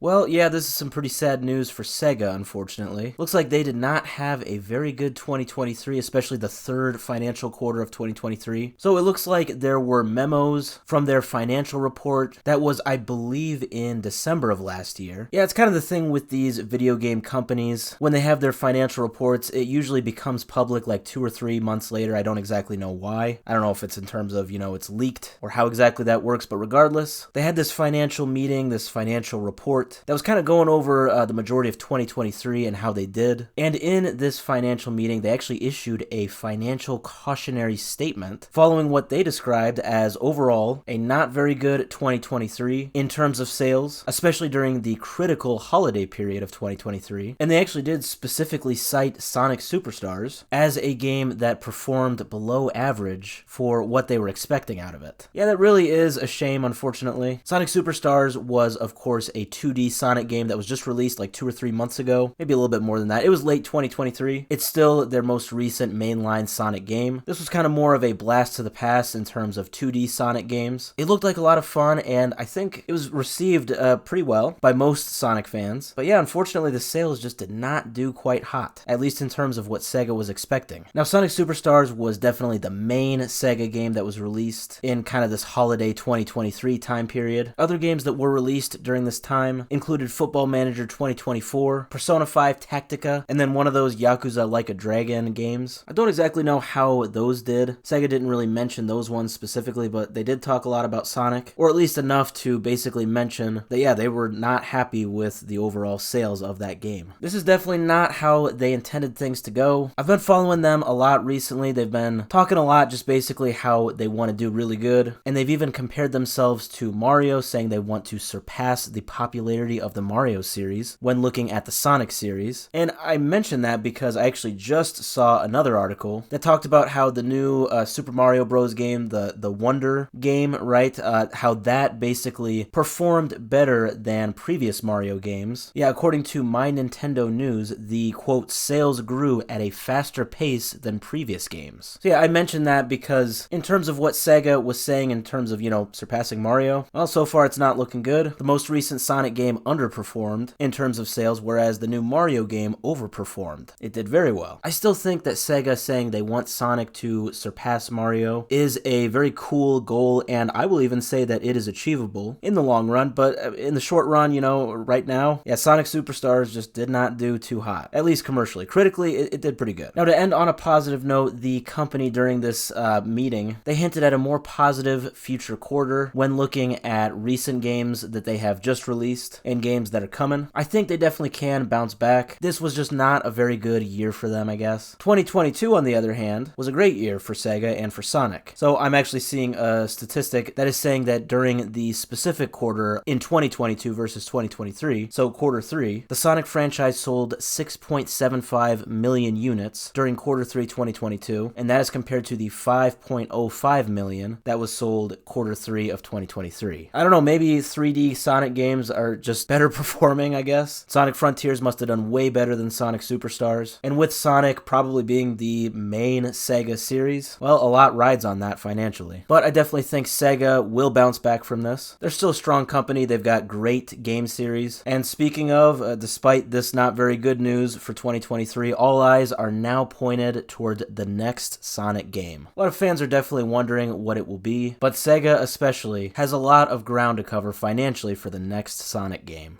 Well, yeah, this is some pretty sad news for Sega, unfortunately. Looks like they did not have a very good 2023, especially the third financial quarter of 2023. So it looks like there were memos from their financial report that was, I believe, in December of last year. Yeah, it's kind of the thing with these video game companies. When they have their financial reports, it usually becomes public like 2 or 3 months later. I don't exactly know why. I don't know if it's in terms of, it's leaked or how exactly that works, but regardless, they had this financial meeting, this financial report that was kind of going over the majority of 2023 and how they did. And in this financial meeting, they actually issued a financial cautionary statement following what they described as overall a not very good 2023 in terms of sales, especially during the critical holiday period of 2023. And they actually did specifically cite Sonic Superstars as a game that performed below average for what they were expecting out of it. Yeah, that really is a shame, unfortunately. Sonic Superstars was, of course, a 2D Sonic game that was just released like 2 or 3 months ago, maybe a little bit more than that. It was late 2023. It's still their most recent mainline Sonic game. This was kind of more of a blast to the past in terms of 2D Sonic games. It looked like a lot of fun, and I think it was received pretty well by most Sonic fans. But yeah, unfortunately, the sales just did not do quite hot, at least in terms of what Sega was expecting. Now, Sonic Superstars was definitely the main Sega game that was released in kind of this holiday 2023 time period. Other games that were released during this time included Football Manager 2024, Persona 5 Tactica, and then one of those Yakuza Like a Dragon games. I don't exactly know how those did. Sega didn't really mention those ones specifically, but they did talk a lot about Sonic, or at least enough to basically mention that, yeah, they were not happy with the overall sales of that game. This is definitely not how they intended things to go. I've been following them a lot recently. They've been talking a lot just basically how they want to do really good, and they've even compared themselves to Mario, saying they want to surpass the popularity of the Mario series when looking at the Sonic series. And I mention that because I actually just saw another article that talked about how the new Super Mario Bros. Game, the Wonder game, right, how that basically performed better than previous Mario games. Yeah, according to My Nintendo News, the, quote, sales grew at a faster pace than previous games. So yeah, I mentioned that because in terms of what Sega was saying in terms of, surpassing Mario, well, so far it's not looking good. The most recent Sonic game underperformed in terms of sales, whereas the new Mario game overperformed. It did very well. I still think that Sega saying they want Sonic to surpass Mario is a very cool goal, and I will even say that it is achievable in the long run, but in the short run, right now, yeah, Sonic Superstars just did not do too hot, at least commercially. Critically, it did pretty good. Now, to end on a positive note, the company during this meeting, they hinted at a more positive future quarter when looking at recent games that they have just released and games that are coming. I think they definitely can bounce back. This was just not a very good year for them, I guess. 2022, on the other hand, was a great year for Sega and for Sonic. So I'm actually seeing a statistic that is saying that during the specific quarter in 2022 versus 2023, so quarter 3, the Sonic franchise sold 6.75 million units during quarter 3 2022, and that is compared to the 5.05 million that was sold quarter 3 of 2023. I don't know, maybe 3D Sonic games are just better performing, I guess. Sonic Frontiers must have done way better than Sonic Superstars. And with Sonic probably being the main Sega series, well, a lot rides on that financially. But I definitely think Sega will bounce back from this. They're still a strong company. They've got great game series. And speaking of, despite this not very good news for 2023, all eyes are now pointed toward the next Sonic game. A lot of fans are definitely wondering what it will be, but Sega especially has a lot of ground to cover financially for the next Sonic game.